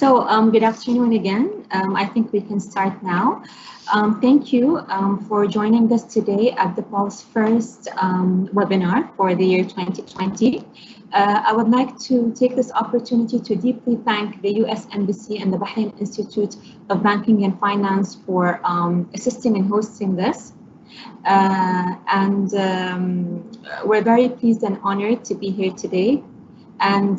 Good afternoon again. I think we can start now. Thank you for joining us today at DePaul's first webinar for the year 2020. I would like to take this opportunity to deeply thank the US Embassy and the Bahrain Institute of Banking and Finance for assisting in hosting this. We're very pleased and honored to be here today. And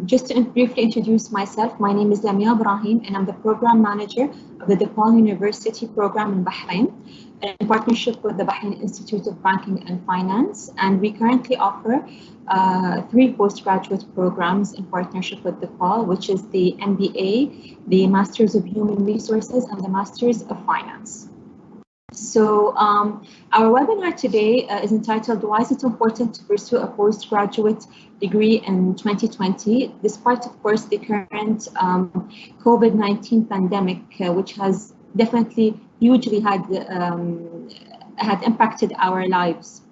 just to briefly introduce myself, my name is Lamia Ibrahim, and I'm the program manager of the DePaul University program in Bahrain, in partnership with the Bahrain Institute of Banking and Finance. And we currently offer 3 postgraduate programs in partnership with DePaul, which is the MBA, the Masters of Human Resources, and the Masters of Finance. Our webinar today is entitled, Why is it important to pursue a postgraduate degree in 2020, despite, of course, the current COVID-19 pandemic, which has definitely hugely had impacted our lives.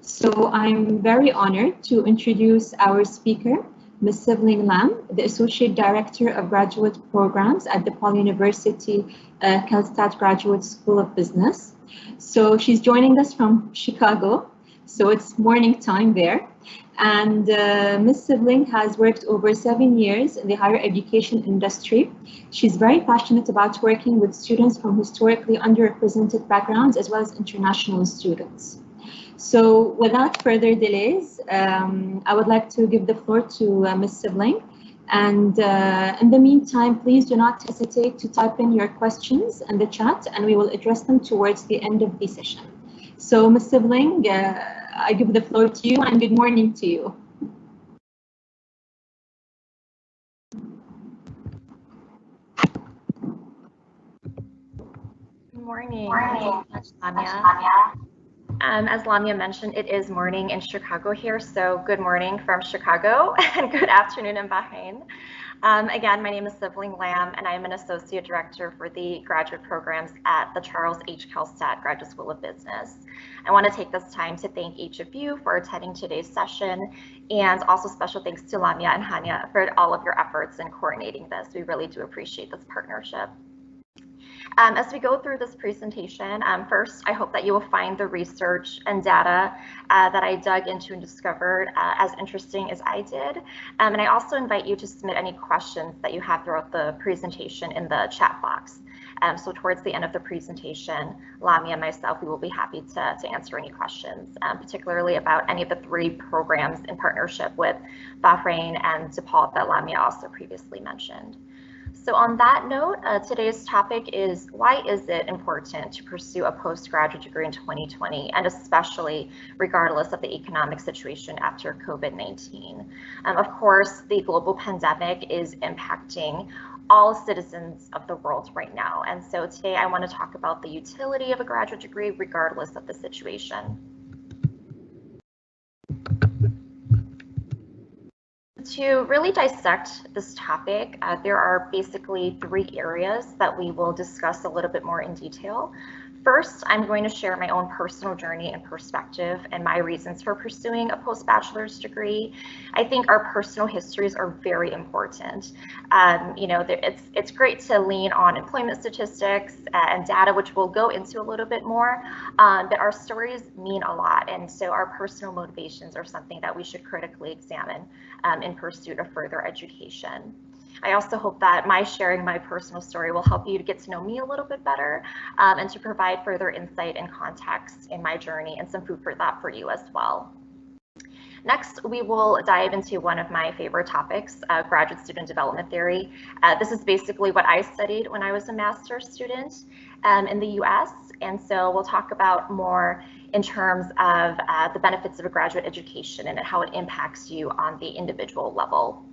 So I'm very honored to introduce our speaker, Ms. Sibling Lam, the Associate Director of Graduate Programs at DePaul University Kalstad Graduate School of Business. So she's joining us from Chicago, so it's morning time there. And Ms. Sibling has worked over 7 years in the higher education industry. She's very passionate about working with students from historically underrepresented backgrounds as well as international students. So without further delays, I would like to give the floor to Ms. Sibling. And in the meantime, please do not hesitate to type in your questions in the chat, and we will address them towards the end of the session. So Ms. Sibling, I give the floor to you, and good morning to you. Good morning. Thank you so much, Lamia. As Lamia mentioned, it is morning in Chicago here, so good morning from Chicago and good afternoon in Bahrain. Again, my name is Sibling Lam, and I am an Associate Director for the graduate programs at the Charles H. Kalstad Graduate School of Business. I want to take this time to thank each of you for attending today's session, and also special thanks to Lamia and Hania for all of your efforts in coordinating this. We really do appreciate this partnership. As we go through this presentation, first, I hope that you will find the research and data that I dug into and discovered as interesting as I did. And I also invite you to submit any questions that you have throughout the presentation in the chat box. So towards the end of the presentation, Lamia and myself, we will be happy to answer any questions, particularly about any of the 3 programs in partnership with Bahrain and DePaul that Lamia also previously mentioned. So on that note, today's topic is, why is it important to pursue a postgraduate degree in 2020, and especially regardless of the economic situation after COVID-19? Of course, the global pandemic is impacting all citizens of the world right now. And so today I want to talk about the utility of a graduate degree regardless of the situation. To really dissect this topic, there are basically 3 areas that we will discuss a little bit more in detail. First, I'm going to share my own personal journey and perspective and my reasons for pursuing a post-bachelor's degree. I think our personal histories are very important. You know, it's great to lean on employment statistics and data, which we'll go into a little bit more, but our stories mean a lot. And so our personal motivations are something that we should critically examine in pursuit of further education. I also hope that my sharing my personal story will help you to get to know me a little bit better and to provide further insight and context in my journey and some food for thought for you as well. Next, we will dive into one of my favorite topics, graduate student development theory. This is basically what I studied when I was a master's student in the US. And so we'll talk about more in terms of the benefits of a graduate education and how it impacts you on the individual level.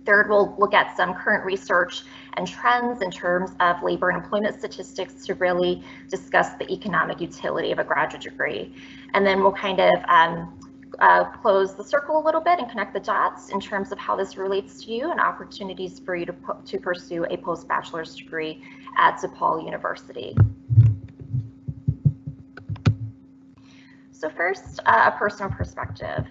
Third, we'll look at some current research and trends in terms of labor and employment statistics to really discuss the economic utility of a graduate degree. And then we'll kind of close the circle a little bit and connect the dots in terms of how this relates to you and opportunities for you to pursue a post-bachelor's degree at DePaul University. So first, a personal perspective.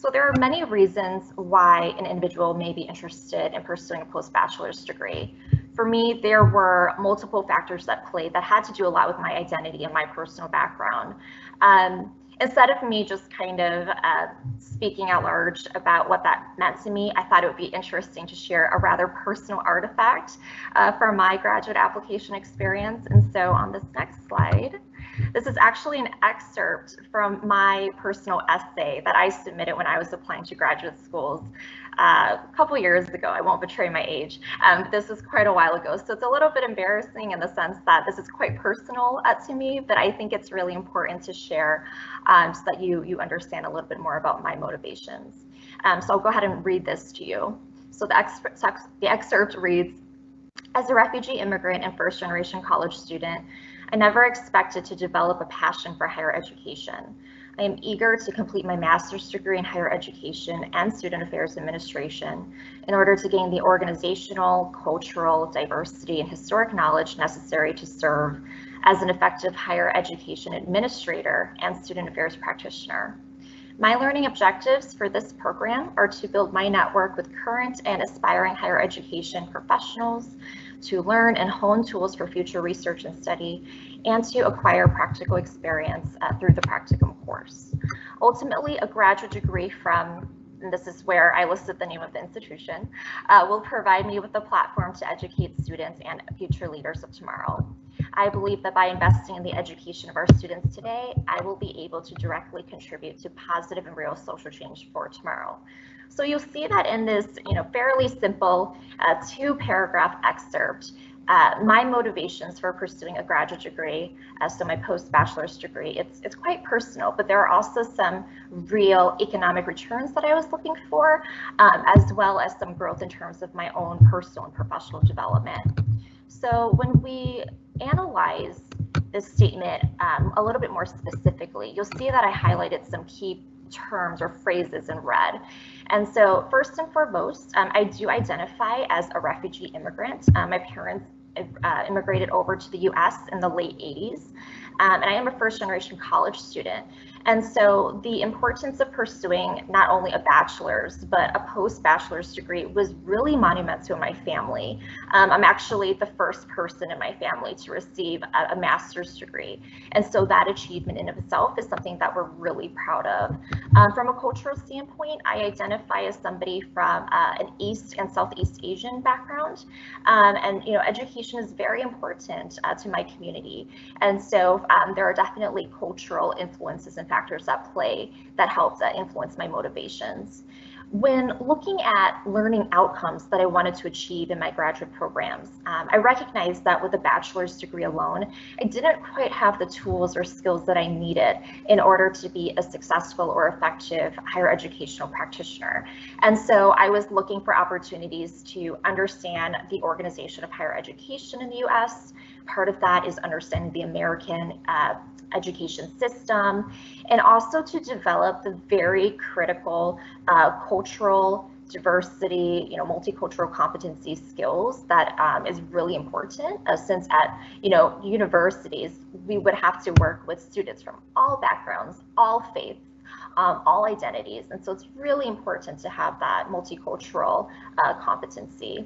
So there are many reasons why an individual may be interested in pursuing a post-bachelor's degree. For me, there were multiple factors that played that had to do a lot with my identity and my personal background. Instead of me just kind of speaking out large about what that meant to me, I thought it would be interesting to share a rather personal artifact from my graduate application experience. And so on this next slide, this is actually an excerpt from my personal essay that I submitted when I was applying to graduate schools a couple years ago. I won't betray my age. This is quite a while ago, so it's a little bit embarrassing in the sense that this is quite personal to me, but I think it's really important to share so that you understand a little bit more about my motivations. So I'll go ahead and read this to you. So the excerpt reads, as a refugee immigrant and first-generation college student, I never expected to develop a passion for higher education. I am eager to complete my master's degree in higher education and student affairs administration in order to gain the organizational, cultural, diversity, and historic knowledge necessary to serve as an effective higher education administrator and student affairs practitioner. My learning objectives for this program are to build my network with current and aspiring higher education professionals, to learn and hone tools for future research and study, and to acquire practical experience through the practicum course. Ultimately, a graduate degree from, and this is where I listed the name of the institution, will provide me with a platform to educate students and future leaders of tomorrow. I believe that by investing in the education of our students today, I will be able to directly contribute to positive and real social change for tomorrow. So you'll see that in this, fairly simple 2-paragraph excerpt, my motivations for pursuing a graduate degree, so my post-bachelor's degree, it's quite personal, but there are also some real economic returns that I was looking for, as well as some growth in terms of my own personal and professional development. So when we analyze this statement a little bit more specifically, you'll see that I highlighted some key terms or phrases in red. And so first and foremost, I do identify as a refugee immigrant. My parents immigrated over to the US in the late 80s, and I am a first-generation college student. And so the importance of pursuing not only a bachelor's, but a post-bachelor's degree was really monumental in my family. I'm actually the first person in my family to receive a master's degree. And so that achievement in itself is something that we're really proud of. From a cultural standpoint, I identify as somebody from an East and Southeast Asian background. And education is very important to my community. And so there are definitely cultural influences and factors at play that help influence my motivations. When looking at learning outcomes that I wanted to achieve in my graduate programs, I recognized that with a bachelor's degree alone, I didn't quite have the tools or skills that I needed in order to be a successful or effective higher educational practitioner. And so I was looking for opportunities to understand the organization of higher education in the US. Part of that is understanding the American education system, and also to develop the very critical cultural diversity, multicultural competency skills that is really important, since at universities we would have to work with students from all backgrounds, all faiths, all identities, and so it's really important to have that multicultural competency.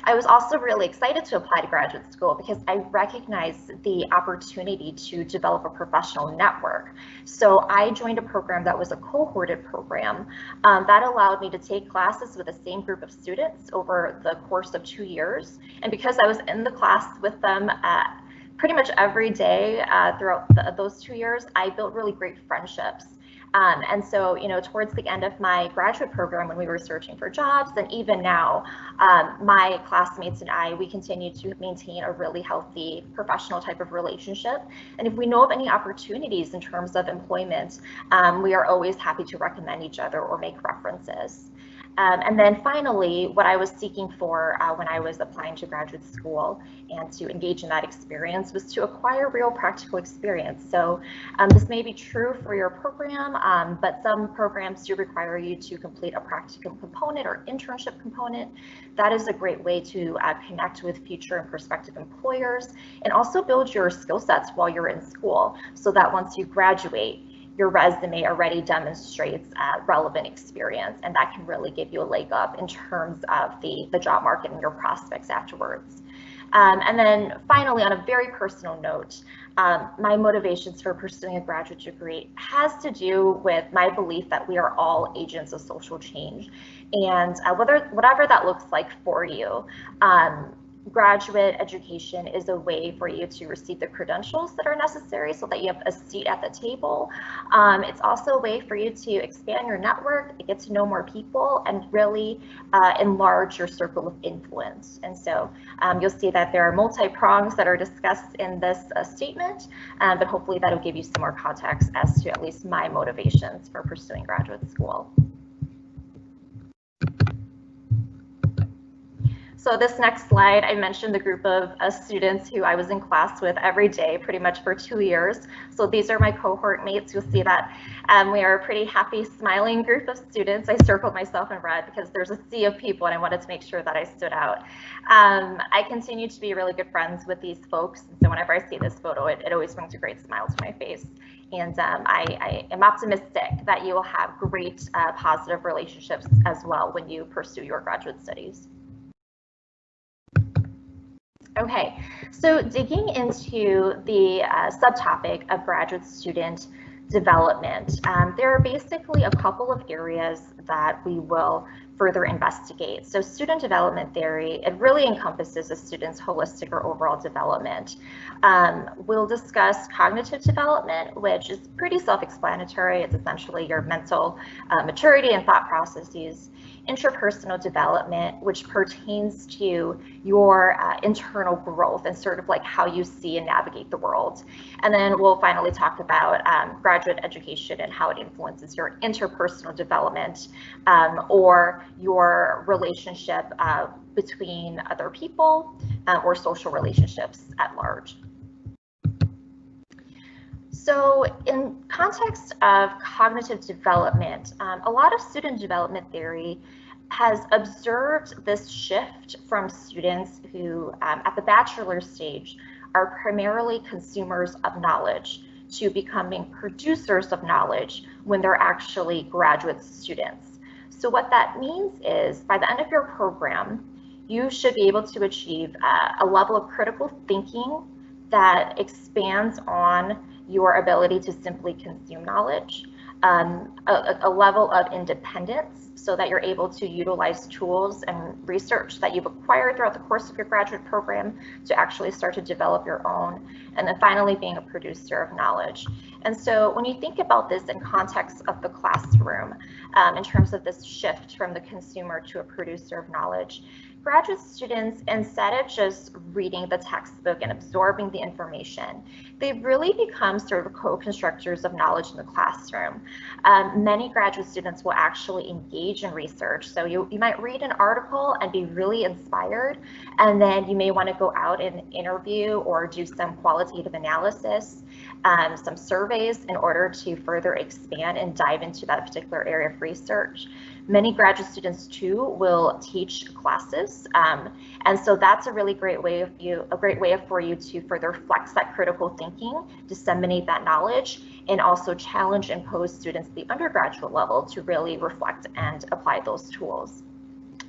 I was also really excited to apply to graduate school because I recognized the opportunity to develop a professional network. So I joined a program that was a cohorted program that allowed me to take classes with the same group of students over the course of 2 years. And because I was in the class with them pretty much every day throughout those 2 years, I built really great friendships. And so, towards the end of my graduate program, when we were searching for jobs, and even now, my classmates and I, we continue to maintain a really healthy professional type of relationship. And if we know of any opportunities in terms of employment, we are always happy to recommend each other or make references. And then finally, what I was seeking for when I was applying to graduate school and to engage in that experience was to acquire real practical experience. So this may be true for your program, but some programs do require you to complete a practicum component or internship component. That is a great way to connect with future and prospective employers and also build your skill sets while you're in school, so that once you graduate, your resume already demonstrates relevant experience, and that can really give you a leg up in terms of the job market and your prospects afterwards. And then finally, on a very personal note, my motivations for pursuing a graduate degree has to do with my belief that we are all agents of social change. And whatever that looks like for you, graduate education is a way for you to receive the credentials that are necessary so that you have a seat at the table. It's also a way for you to expand your network, get to know more people, and really enlarge your circle of influence. And so you'll see that there are multi-prongs that are discussed in this statement, but hopefully that'll give you some more context as to at least my motivations for pursuing graduate school. So this next slide, I mentioned the group of students who I was in class with every day, pretty much for 2 years. So these are my cohort mates. You'll see that we are a pretty happy, smiling group of students. I circled myself in red because there's a sea of people and I wanted to make sure that I stood out. I continue to be really good friends with these folks. So whenever I see this photo, it always brings a great smile to my face. And I am optimistic that you will have great positive relationships as well when you pursue your graduate studies. Okay, so digging into the subtopic of graduate student development, there are basically a couple of areas that we will further investigate. So student development theory, it really encompasses a student's holistic or overall development. We'll discuss cognitive development, which is pretty self-explanatory. It's essentially your mental maturity and thought processes. Interpersonal development, which pertains to your internal growth and sort of like how you see and navigate the world. And then we'll finally talk about graduate education and how it influences your interpersonal development or your relationship between other people or social relationships at large. So in context of cognitive development, a lot of student development theory has observed this shift from students who at the bachelor stage are primarily consumers of knowledge to becoming producers of knowledge when they're actually graduate students. So what that means is by the end of your program, you should be able to achieve a level of critical thinking that expands on your ability to simply consume knowledge, a level of independence so that you're able to utilize tools and research that you've acquired throughout the course of your graduate program to actually start to develop your own, and then finally being a producer of knowledge. And so when you think about this in context of the classroom, in terms of this shift from the consumer to a producer of knowledge, graduate students, instead of just reading the textbook and absorbing the information, they really become sort of co-constructors of knowledge in the classroom. Many graduate students will actually engage in research. So you might read an article and be really inspired, and then you may want to go out and interview or do some qualitative analysis, some surveys in order to further expand and dive into that particular area of research. Many graduate students too will teach classes, and so that's a really great way for you to further flex that critical thinking, disseminate that knowledge, and also challenge and pose students at the undergraduate level to really reflect and apply those tools.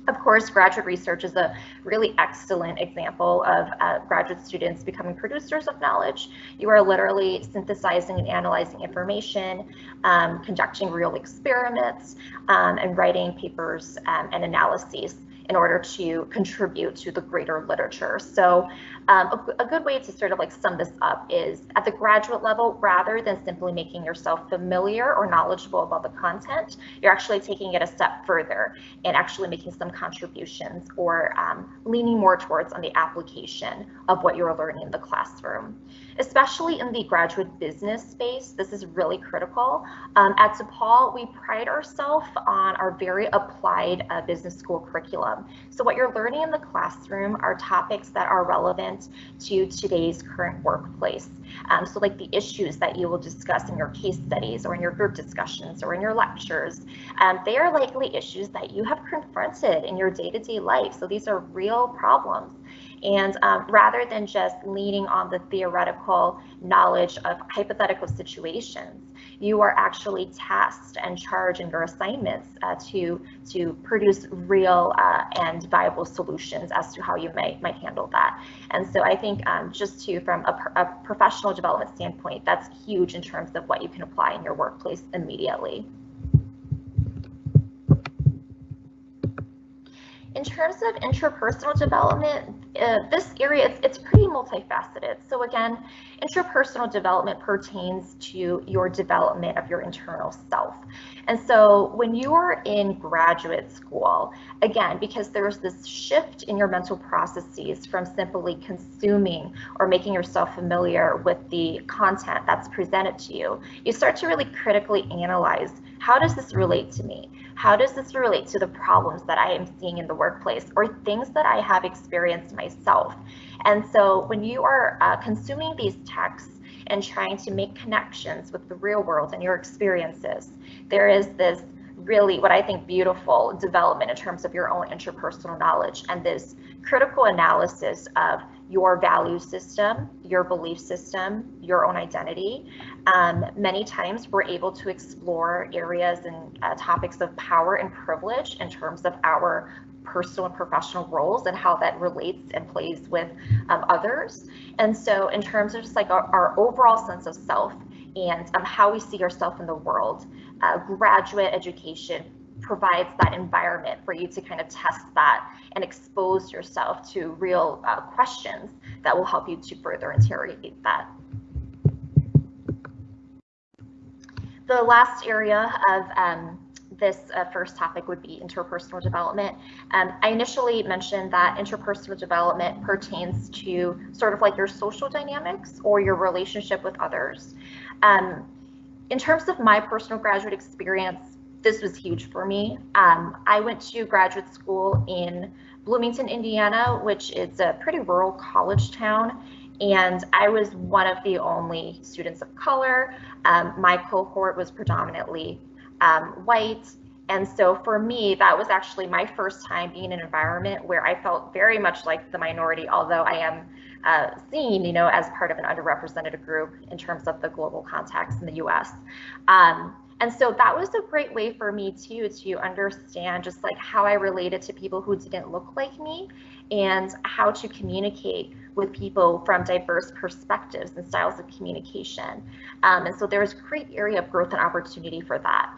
Of course, graduate research is a really excellent example of graduate students becoming producers of knowledge. You are literally synthesizing and analyzing information, conducting real experiments, and writing papers and analyses in order to contribute to the greater literature. So a good way to sort of like sum this up is at the graduate level, rather than simply making yourself familiar or knowledgeable about the content, you're actually taking it a step further and actually making some contributions or leaning more towards on the application of what you're learning in the classroom. Especially in the graduate business space, this is really critical. At DePaul, we pride ourselves on our very applied business school curriculum. So what you're learning in the classroom are topics that are relevant to today's current workplace. So like the issues that you will discuss in your case studies or in your group discussions or in your lectures, they are likely issues that you have confronted in your day-to-day life. So these are real problems. And rather than just leaning on the theoretical knowledge of hypothetical situations, you are actually tasked and charged in your assignments to produce real and viable solutions as to how you might handle that. And so I think just from a professional development standpoint, that's huge in terms of what you can apply in your workplace immediately. In terms of interpersonal development, this area, it's pretty multifaceted. So again, interpersonal development pertains to your development of your internal self. And so when you are in graduate school, again, because there's this shift in your mental processes from simply consuming or making yourself familiar with the content that's presented to you, you start to really critically analyze, how does this relate to me? How does this relate to the problems that I am seeing in the workplace or things that I have experienced myself? And so when you are consuming these texts and trying to make connections with the real world and your experiences, there is this really, what I think, beautiful development in terms of your own interpersonal knowledge and this critical analysis of your value system, your belief system, your own identity. Many times we're able to explore areas and topics of power and privilege in terms of our personal and professional roles and how that relates and plays with others. And so in terms of just like our overall sense of self and how we see ourselves in the world, graduate education provides that environment for you to kind of test that and expose yourself to real questions that will help you to further interrogate that. The last area of this first topic would be interpersonal development. I initially mentioned that interpersonal development pertains to sort of like your social dynamics or your relationship with others. In terms of my personal graduate experience, this was huge for me. I went to graduate school in Bloomington, Indiana, which is a pretty rural college town. And I was one of the only students of color. My cohort was predominantly white. And so for me, that was actually my first time being in an environment where I felt very much like the minority, although I am seen, as part of an underrepresented group in terms of the global context in the US. And so that was a great way for me too, to understand just like how I related to people who didn't look like me and how to communicate with people from diverse perspectives and styles of communication. And so there's a great area of growth and opportunity for that.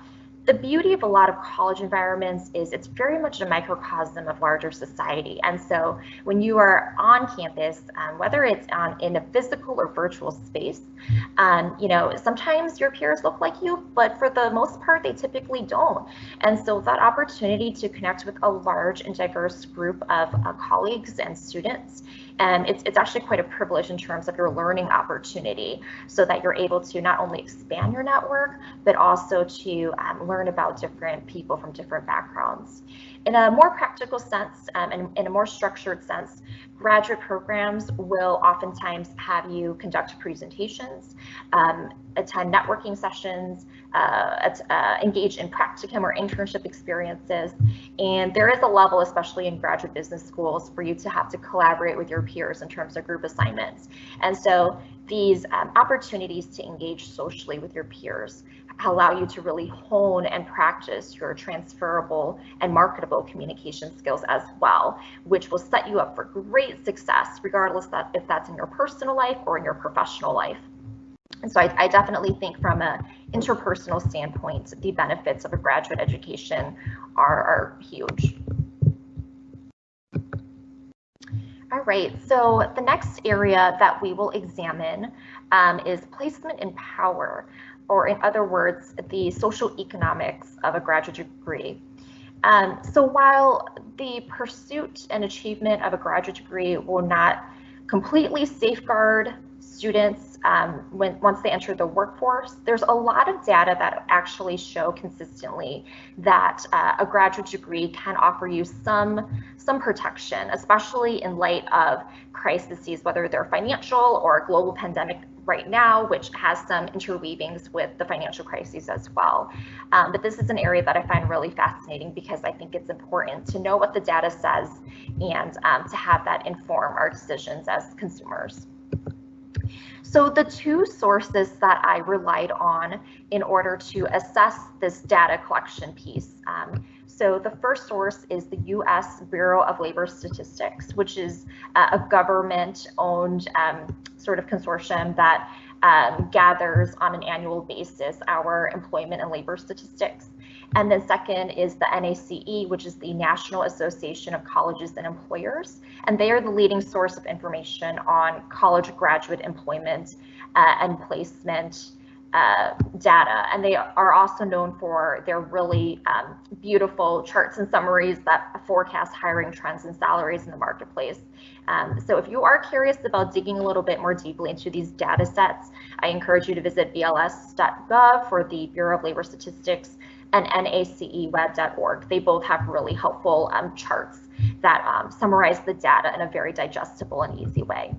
The beauty of a lot of college environments is it's very much a microcosm of larger society. And so when you are on campus, whether it's in a physical or virtual space, sometimes your peers look like you, but for the most part, they typically don't. And so that opportunity to connect with a large and diverse group of colleagues and students, it's actually quite a privilege in terms of your learning opportunity, so that you're able to not only expand your network, but also to learn about different people from different backgrounds. In a more practical sense, and in a more structured sense, graduate programs will oftentimes have you conduct presentations, attend networking sessions, engage in practicum or internship experiences. And there is a level, especially in graduate business schools, for you to have to collaborate with your peers in terms of group assignments. And so these opportunities to engage socially with your peers allow you to really hone and practice your transferable and marketable communication skills as well, which will set you up for great success, regardless if that's in your personal life or in your professional life. And so I definitely think from an interpersonal standpoint, the benefits of a graduate education are huge. All right, so the next area that we will examine is placement in power, or in other words, the social economics of a graduate degree. So while the pursuit and achievement of a graduate degree will not completely safeguard students once they enter the workforce. There's a lot of data that actually show consistently that a graduate degree can offer you some protection, especially in light of crises, whether they're financial or a global pandemic right now, which has some interweavings with the financial crises as well. But this is an area that I find really fascinating because I think it's important to know what the data says and to have that inform our decisions as consumers. So the two sources that I relied on in order to assess this data collection piece. So the first source is the U.S. Bureau of Labor Statistics, which is a government-owned sort of consortium that gathers on an annual basis our employment and labor statistics. And then second is the NACE, which is the National Association of Colleges and Employers. And they are the leading source of information on college graduate employment and placement data. And they are also known for their really beautiful charts and summaries that forecast hiring trends and salaries in the marketplace. So if you are curious about digging a little bit more deeply into these data sets, I encourage you to visit bls.gov for the Bureau of Labor Statistics and naceweb.org. They both have really helpful charts that summarize the data in a very digestible and easy way.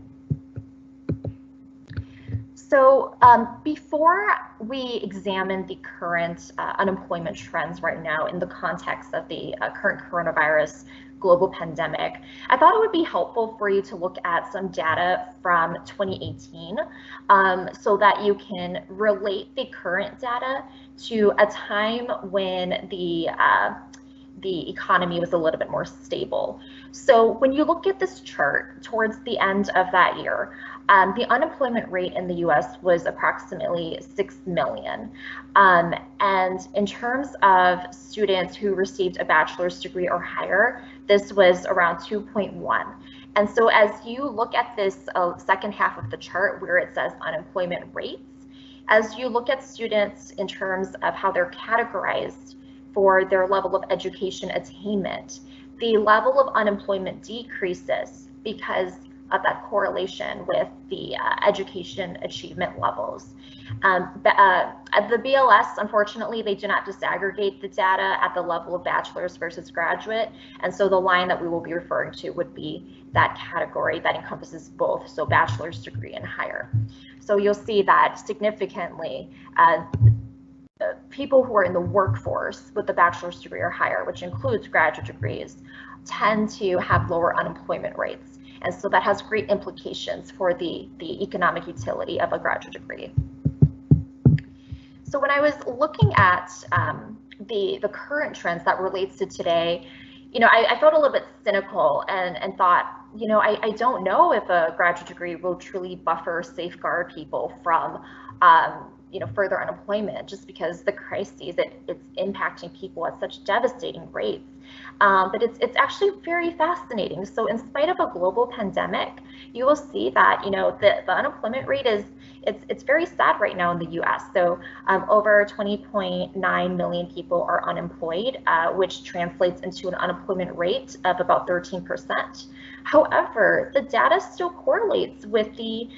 So before we examine the current unemployment trends right now in the context of the current coronavirus global pandemic, I thought it would be helpful for you to look at some data from 2018 so that you can relate the current data to a time when the economy was a little bit more stable. So when you look at this chart towards the end of that year, the unemployment rate in the US was approximately 6 million. And in terms of students who received a bachelor's degree or higher, this was around 2.1. And so as you look at this second half of the chart where it says unemployment rates, as you look at students in terms of how they're categorized for their level of education attainment, the level of unemployment decreases because of that correlation with the education achievement levels. The BLS, unfortunately, they do not disaggregate the data at the level of bachelor's versus graduate. And so the line that we will be referring to would be that category that encompasses both, so bachelor's degree and higher. So you'll see that significantly, people who are in the workforce with a bachelor's degree or higher, which includes graduate degrees, tend to have lower unemployment rates. And so that has great implications for the economic utility of a graduate degree. So when I was looking at the current trends that relates to today, I felt a little bit cynical and thought, I don't know if a graduate degree will truly buffer, safeguard people from further unemployment, just because the crises, it's impacting people at such devastating rates. But it's actually very fascinating. So in spite of a global pandemic, you will see that the unemployment rate it's very sad right now in the U.S. So over 20.9 million people are unemployed, which translates into an unemployment rate of about 13%. However, the data still correlates with the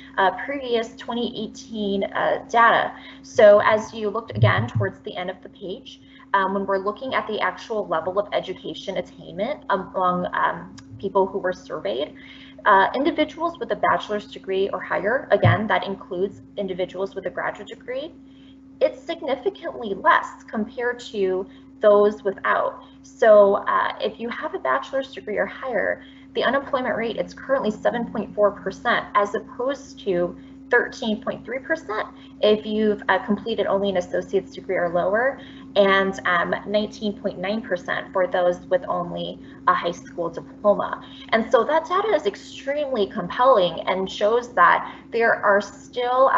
previous 2018 data. So as you looked again towards the end of the page, when we're looking at the actual level of education attainment among people who were surveyed, individuals with a bachelor's degree or higher, again, that includes individuals with a graduate degree, it's significantly less compared to those without. So if you have a bachelor's degree or higher, the unemployment rate is currently 7.4% as opposed to 13.3% if you've completed only an associate's degree or lower, and 19.9% for those with only a high school diploma. And so that data is extremely compelling and shows that there are still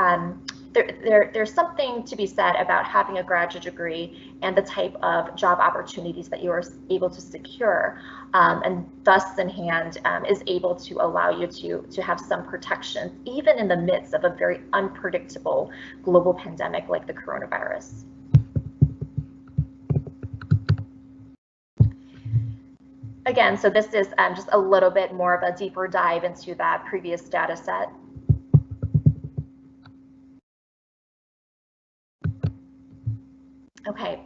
there's something to be said about having a graduate degree and the type of job opportunities that you are able to secure, and thus in hand is able to allow you to have some protections, even in the midst of a very unpredictable global pandemic like the coronavirus. Again, so this is just a little bit more of a deeper dive into that previous data set. Okay,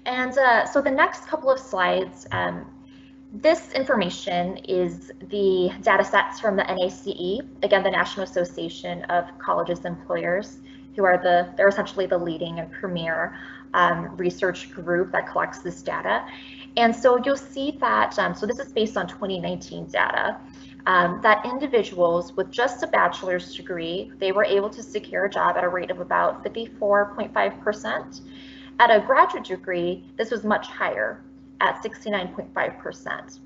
and so the next couple of slides, this information is the data sets from the NACE, again, the National Association of Colleges and Employers, who are they're essentially the leading and premier research group that collects this data. And so you'll see that, so this is based on 2019 data, that individuals with just a bachelor's degree, they were able to secure a job at a rate of about 54.5%. At a graduate degree, this was much higher at 69.5%.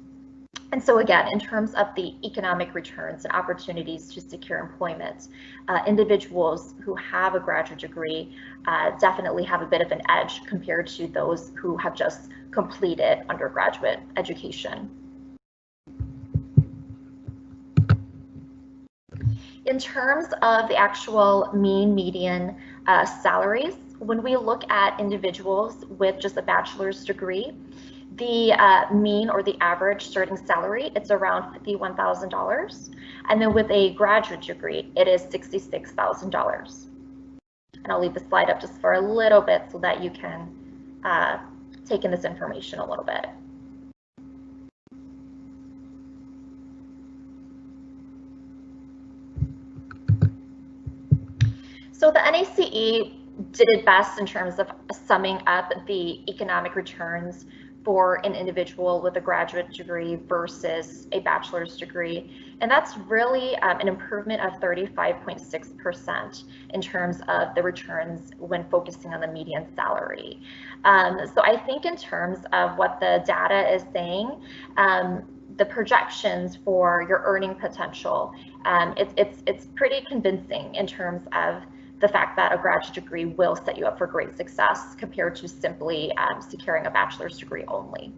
And so again, in terms of the economic returns and opportunities to secure employment, individuals who have a graduate degree definitely have a bit of an edge compared to those who have just completed undergraduate education. In terms of the actual mean median salaries, when we look at individuals with just a bachelor's degree, the mean or the average starting salary, it's around $51,000. And then with a graduate degree, it is $66,000. And I'll leave the slide up just for a little bit so that you can take in this information a little bit. So the NACE did it best in terms of summing up the economic returns for an individual with a graduate degree versus a bachelor's degree. And that's really an improvement of 35.6% in terms of the returns when focusing on the median salary. So I think in terms of what the data is saying, the projections for your earning potential, it's pretty convincing in terms of the fact that a graduate degree will set you up for great success compared to simply securing a bachelor's degree only.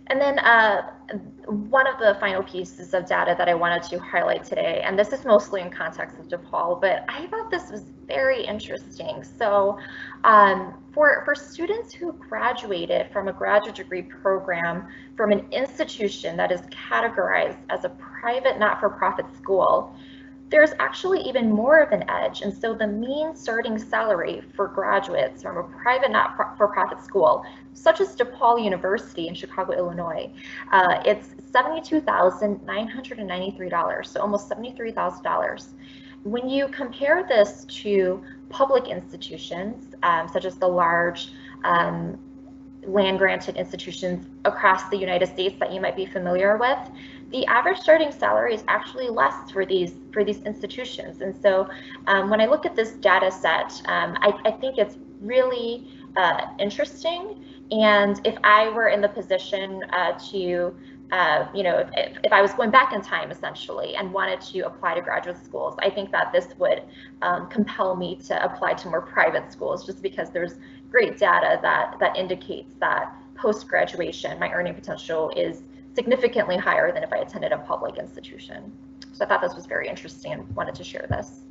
And then one of the final pieces of data that I wanted to highlight today, and this is mostly in context of DePaul, but I thought this was very interesting. So for students who graduated from a graduate degree program from an institution that is categorized as a private not-for-profit school, there's actually even more of an edge. And so the mean starting salary for graduates from a private not-for-profit school, such as DePaul University in Chicago, Illinois, it's $72,993, so almost $73,000. When you compare this to public institutions, such as the large land-granted institutions across the United States that you might be familiar with, the average starting salary is actually less for these institutions. And so when I look at this data set, I think it's really interesting. And if I were in the position to if I was going back in time essentially and wanted to apply to graduate schools, I think that this would compel me to apply to more private schools, just because there's great data that indicates that post-graduation, my earning potential is significantly higher than if I attended a public institution. So I thought this was very interesting and wanted to share this.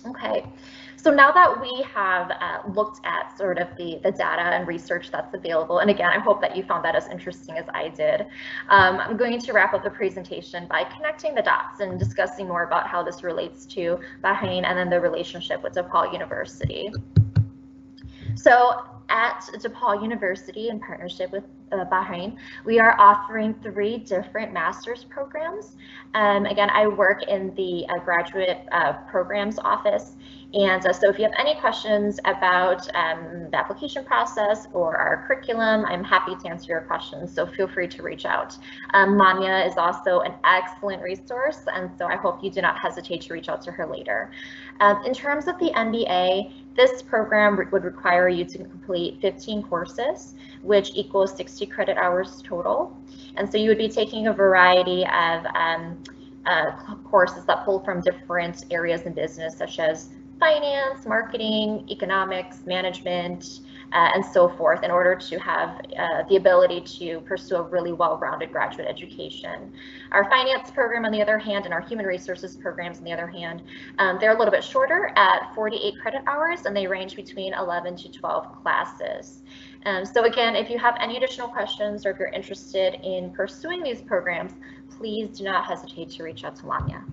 Okay, so now that we have looked at sort of the data and research that's available, and again, I hope that you found that as interesting as I did, I'm going to wrap up the presentation by connecting the dots and discussing more about how this relates to Bahrain and then the relationship with DePaul University. So at DePaul University, in partnership with Bahrain, we are offering 3 different master's programs. Again, I work in the graduate programs office. And so if you have any questions about the application process or our curriculum, I'm happy to answer your questions, so feel free to reach out. Manya is also an excellent resource, and so I hope you do not hesitate to reach out to her later. In terms of the MBA, this program would require you to complete 15 courses, which equals 60 credit hours total. And so you would be taking a variety of courses that pull from different areas in business, such as finance, marketing, economics, management, and so forth, in order to have the ability to pursue a really well-rounded graduate education. Our finance program, on the other hand, and our human resources programs, on the other hand, they're a little bit shorter at 48 credit hours, and they range between 11 to 12 classes. So again, if you have any additional questions or if you're interested in pursuing these programs, please do not hesitate to reach out to Lamia.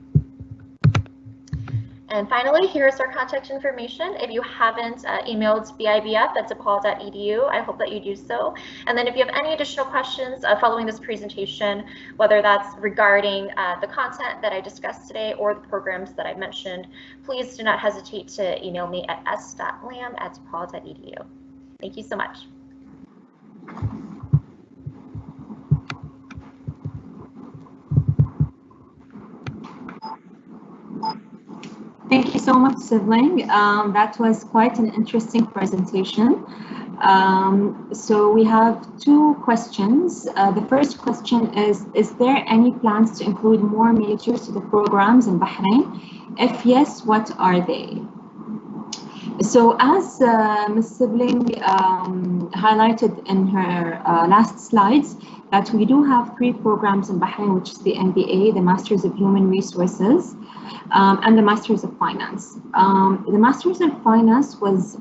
And finally, here's our contact information. If you haven't emailed BIBF@DePaul.edu, I hope that you do so. And then if you have any additional questions following this presentation, whether that's regarding the content that I discussed today or the programs that I mentioned, please do not hesitate to email me at s.lam@depaul.edu. Thank you so much. Thank you so much, Sibling. That was quite an interesting presentation. So we have two questions. The first question is there any plans to include more majors to the programs in Bahrain? If yes, what are they? So as Ms. Sibling highlighted in her last slides, that we do have 3 programs in Bahrain, which is the MBA, the Masters of Human Resources, and the Masters of Finance. The Masters of Finance was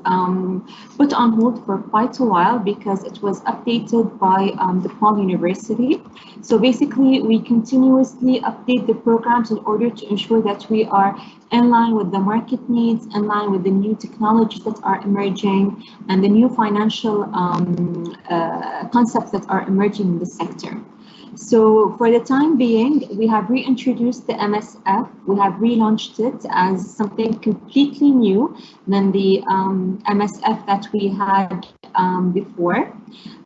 put on hold for quite a while because it was updated by DePaul University. So basically, we continuously update the programs in order to ensure that we are in line with the market needs, in line with the new technologies that are emerging, and the new financial concepts that are emerging in the sector. So for the time being, we have reintroduced the MSF. We have relaunched it as something completely new than the MSF that we had before.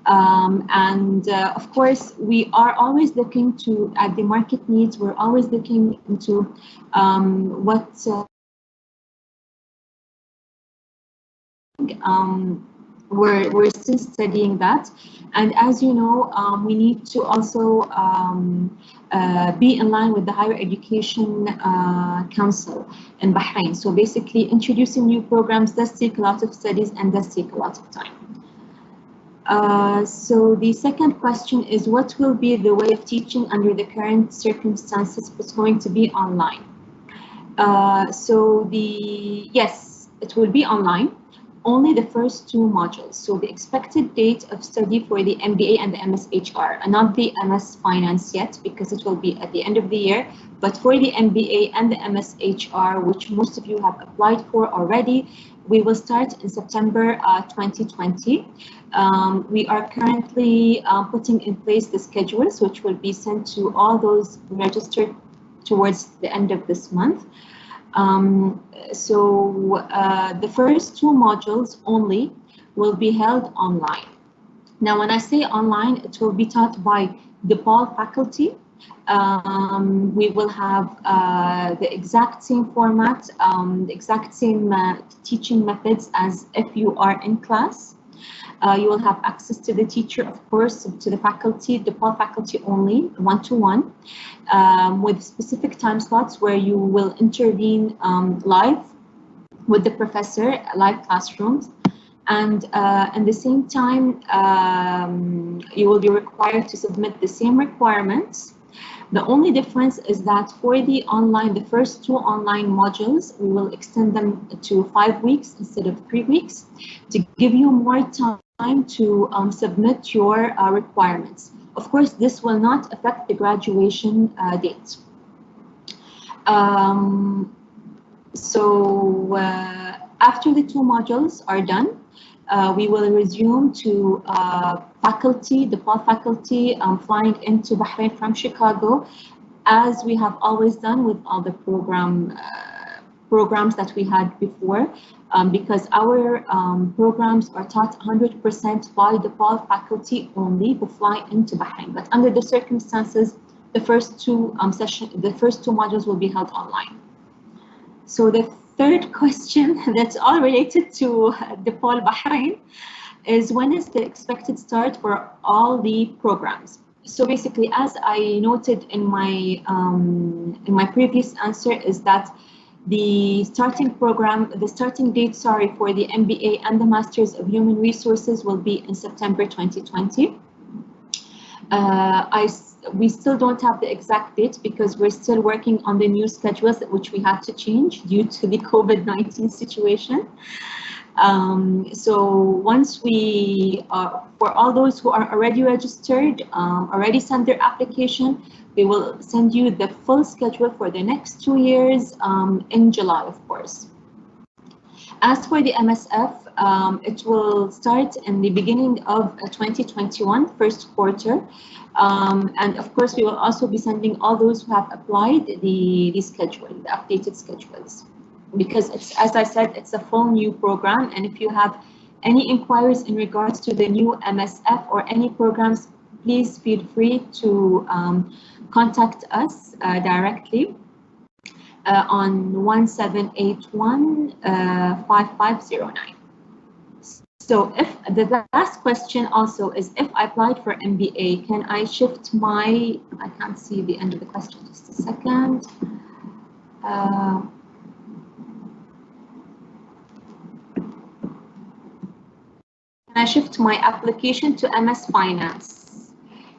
Of course, we are always looking at the market needs. We're always looking into what we're still studying that. And as you know, we need to also be in line with the Higher Education Council in Bahrain. So basically, introducing new programs does take a lot of studies and does take a lot of time. So the second question is, what will be the way of teaching under the current circumstances? It's going to be online. Yes, it will be online. Only the first 2 modules. So the expected date of study for the MBA and the MSHR, and not the MS Finance yet, because it will be at the end of the year. But for the MBA and the MSHR, which most of you have applied for already, we will start in September 2020. We are currently putting in place the schedules, which will be sent to all those registered towards the end of this month. The first 2 modules only will be held online. Now, when I say online, it will be taught by DePaul faculty. We will have the exact same format, the exact same teaching methods as if you are in class. You will have access to the teacher, of course, to the faculty, DePaul faculty only, one-to-one, with specific time slots where you will intervene live with the professor, live classrooms. And at the same time, you will be required to submit the same requirements. The only difference is that for the online, the first 2 online modules, we will extend them to 5 weeks instead of 3 weeks to give you more time to submit your requirements. Of course, this will not affect the graduation date. After the 2 modules are done, we will resume to faculty, DePaul faculty, flying into Bahrain from Chicago, as we have always done with all the programs that we had before, because our programs are taught 100% by DePaul faculty only to fly into Bahrain. But under the circumstances, the first 2 modules will be held online. So the third question that's all related to DePaul Bahrain is, when is the expected start for all the programs? So basically, as I noted in my previous answer, is that the starting date, for the MBA and the Masters of Human Resources will be in September 2020. We still don't have the exact date because we're still working on the new schedules, which we had to change due to the COVID-19 situation. So once we, for all those who are already registered, already sent their application, we will send you the full schedule for the next 2 years in July, of course. As for the MSF, it will start in the beginning of 2021, first quarter. And of course, we will also be sending all those who have applied the schedule, the updated schedules. Because it's, as I said, it's a full new program. And if you have any inquiries in regards to the new MSF or any programs, please feel free to contact us directly. On 1781-5509. So if the last question also is, if I applied for MBA, can I shift my, I can't see the end of the question, just a second. Can I shift my application to MS Finance?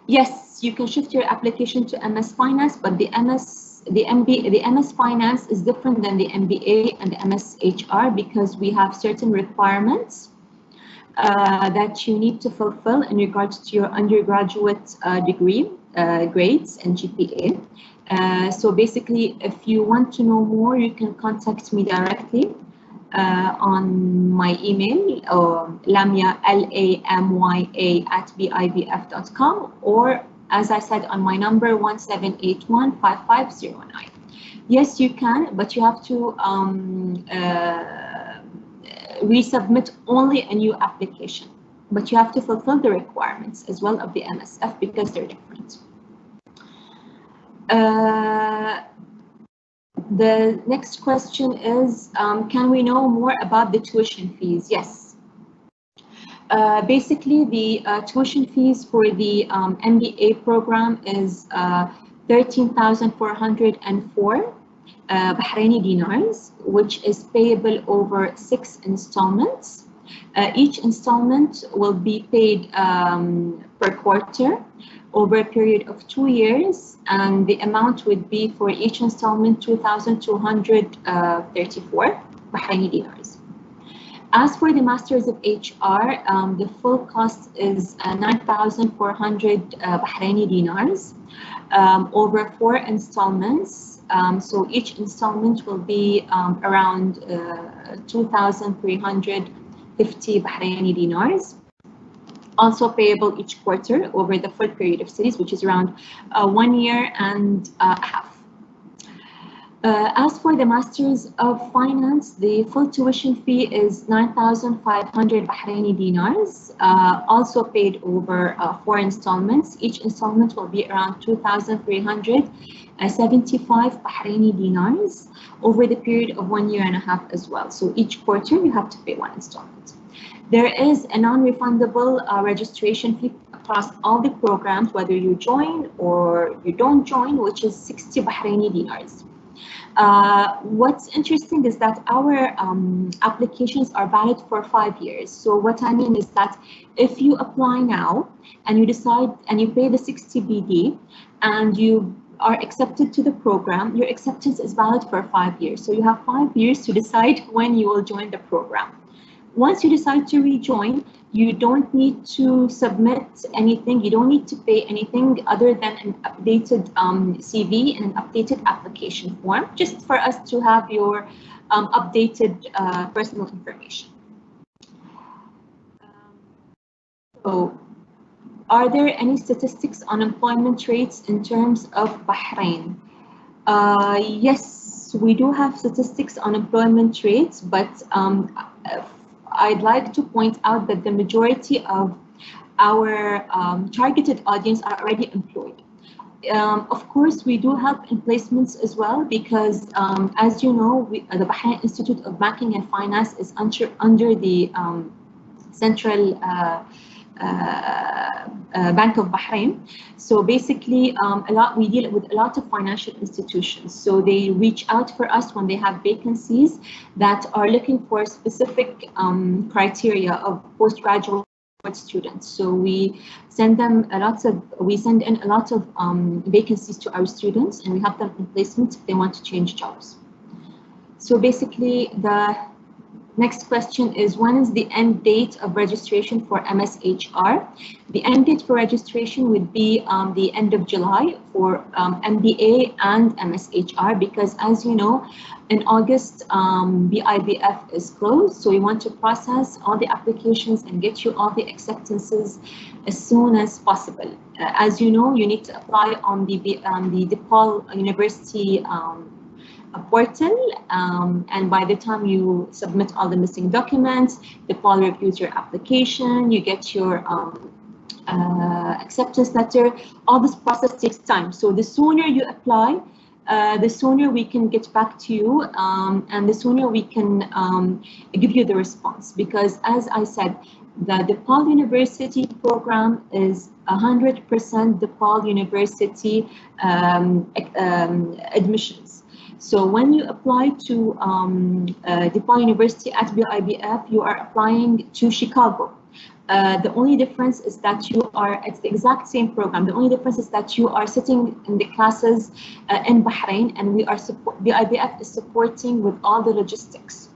Yes, you can shift your application to MS Finance, but the MS Finance is different than the MBA and the MS HR because we have certain requirements that you need to fulfill in regards to your undergraduate degree grades and GPA. So basically, if you want to know more, you can contact me directly on my email, Lamya, LAMYA @BIBF.com, or as I said on my number 1781-5509. Yes, you can, but you have to resubmit only a new application. But you have to fulfill the requirements as well of the MSF because they're different. The next question is, can we know more about the tuition fees? Yes. Basically, the tuition fees for the MBA program is 13,404 Bahraini dinars, which is payable over 6 installments. Each installment will be paid per quarter over a period of 2 years, and the amount would be for each installment 2,234 Bahraini dinars. As for the Masters of HR, the full cost is 9,400 Bahraini dinars over 4 installments. So each installment will be around 2,350 Bahraini dinars. Also payable each quarter over the full period of studies, which is around 1 year and a half. As for the Masters of Finance, the full tuition fee is 9,500 Bahraini dinars, also paid over 4 installments. Each installment will be around 2,375 Bahraini dinars over the period of 1 year and a half as well. So each quarter you have to pay 1 installment. There is a non-refundable registration fee across all the programs, whether you join or you don't join, which is 60 Bahraini dinars. What's interesting is that our applications are valid for 5 years. So what I mean is that if you apply now and you decide and you pay the 60 BD and you are accepted to the program, your acceptance is valid for 5 years. So you have 5 years to decide when you will join the program. Once you decide to rejoin, you don't need to submit anything. You don't need to pay anything other than an updated CV and an updated application form, just for us to have your updated personal information. So, are there any statistics on employment rates in terms of Bahrain? Yes, we do have statistics on employment rates, but I'd like to point out that the majority of our targeted audience are already employed. Of course, we do help in placements as well because, as you know, the Bahrain Institute of Banking and Finance is under the Central Bank of Bahrain. So basically, we deal with a lot of financial institutions. So they reach out for us when they have vacancies that are looking for specific criteria of postgraduate students. So we send in a lot of vacancies to our students, and we help them in placement if they want to change jobs. So basically, the Next question is, when is the end date of registration for MSHR? The end date for registration would be the end of July for MBA and MSHR, because as you know, in August, BIBF is closed. So we want to process all the applications and get you all the acceptances as soon as possible. As you know, you need to apply on the DePaul University portal, and by the time you submit all the missing documents, DePaul reviews your application, you get your acceptance letter. All this process takes time. So the sooner you apply, the sooner we can get back to you, and the sooner we can give you the response. Because as I said, the DePaul University program is 100% DePaul University admissions. So when you apply to DePaul University at BIBF, you are applying to Chicago. The only difference is that you are, it's the exact same program. The only difference is that you are sitting in the classes in Bahrain, and we are BIBF is supporting with all the logistics.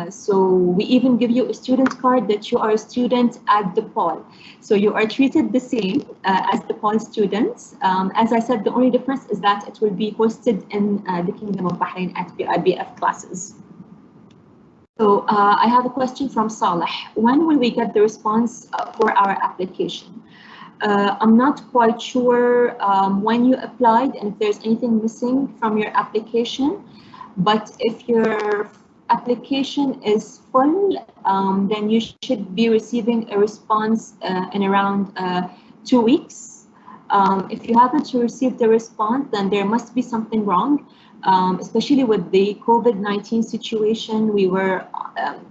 So we even give you a student card that you are a student at DePaul. So you are treated the same as DePaul students. As I said, the only difference is that it will be hosted in the Kingdom of Bahrain at BIBF classes. So I have a question from Saleh. When will we get the response for our application? I'm not quite sure when you applied and if there's anything missing from your application. But if your application is full, then you should be receiving a response in around 2 weeks. If you haven't received the response, then there must be something wrong, especially with the COVID-19 situation. We were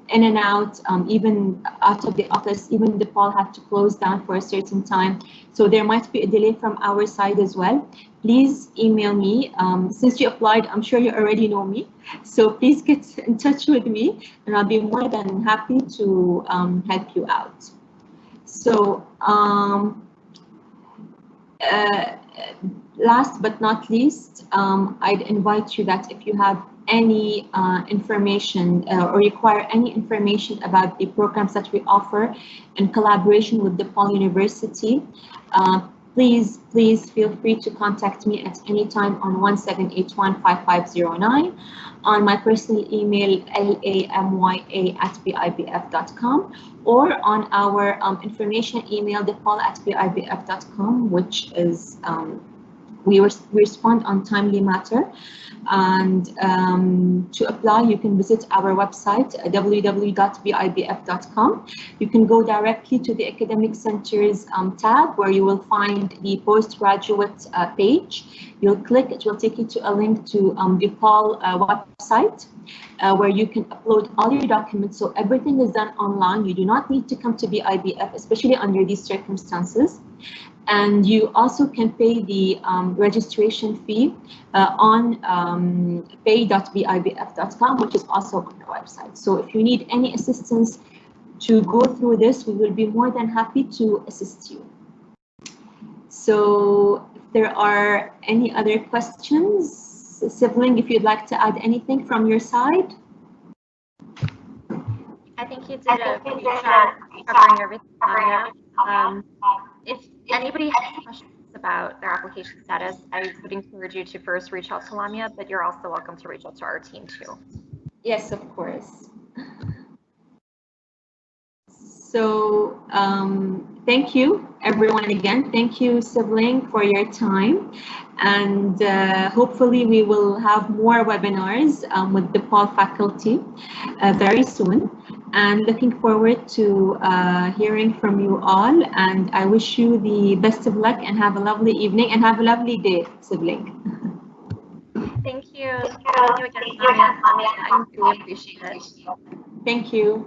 in and out, even out of the office. Even DePaul had to close down for a certain time. So there might be a delay from our side as well. Please email me. Since you applied, I'm sure you already know me. So please get in touch with me, and I'll be more than happy to help you out. So last but not least, I'd invite you that if you have any information or require any information about the programs that we offer in collaboration with DePaul University, please feel free to contact me at any time on 1781-5509, on my personal email lamya@bibf.com, or on our information email depaul@bibf.com, which is we respond on timely matter. And to apply, you can visit our website www.bibf.com. You can go directly to the Academic Centers tab, where you will find the postgraduate page. You'll click, it will take you to a link to DePaul website, where you can upload all your documents. So everything is done online. You do not need to come to BIBF, especially under these circumstances. And you also can pay the registration fee on pay.bibf.com, which is also on the website. So if you need any assistance to go through this, we will be more than happy to assist you. So if there are any other questions, Sibling, if you'd like to add anything from your side? I think you did a great job covering everything. If anybody has questions about their application status, I would encourage you to first reach out to Lamia, but you're also welcome to reach out to our team too. Yes, of course. So thank you, everyone, again. Thank you, Sibling, for your time. And hopefully we will have more webinars with DePaul faculty very soon. And looking forward to hearing from you all. And I wish you the best of luck, and have a lovely evening, and have a lovely day, Sibling. Thank you. Thank you again, Lamia. I really appreciate it. Thank you.